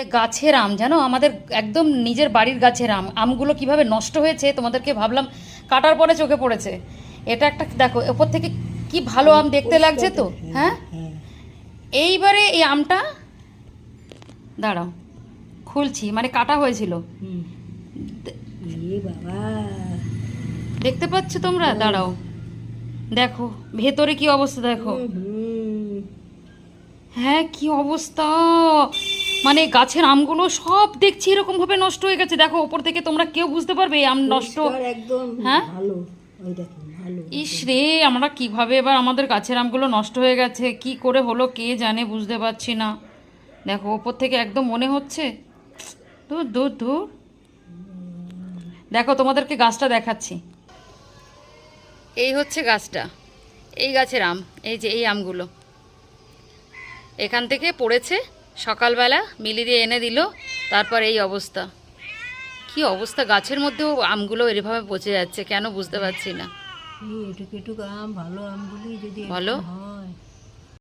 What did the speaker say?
এটা গাছের আম জানো, আমাদের একদম নিজের বাড়ির গাছের আম। আমগুলো কিভাবে নষ্ট হয়েছে তোমাদেরকে ভাবলাম কাটার পরে চোখে পড়েছে। এটা একটা দেখো ওপর থেকে কি ভালো আম দেখতে লাগছে তো। হ্যাঁ, এইবারে এই আমটা দাঁড়াও খুলছি, মানে কাটা হয়েছিল। বাবা, দেখতে পাচ্ছ তোমরা? দাঁড়াও দেখো ভেতরে কি অবস্থা দেখো। হ্যাঁ কি অবস্থা, মানে গাছের আমগুলো সব দেখছি এরকম ভাবে নষ্ট হয়ে গেছে। দেখো ওপর থেকে তোমরা কেউ বুঝতে পারবে এই আম নষ্ট? একদম হ্যাঁ ভালো, ওই দেখো ভালো। ইস রে, আমরা কিভাবে এবার আমাদের গাছের আমগুলো নষ্ট হয়ে গেছে, কি করে হলো কে জানে, বুঝতে পারছি না। দেখো ওপর থেকে একদম মনে হচ্ছে দূর দূর দূর। দেখো তোমাদেরকে গাছটা দেখাচ্ছি, এই হচ্ছে গাছটা, এই গাছের আম, এই যে এই আমগুলো এখান থেকে পড়েছে সকালবেলা মিলি দিয়ে এনে দিল, তারপর এই অবস্থা। কি অবস্থা, গাছের মধ্যেও আমগুলো এভাবে পচে যাচ্ছে কেন বুঝতে পারছি না। এটুকু এটুকু আম, ভালো আমগুলি যদি বলো। হয়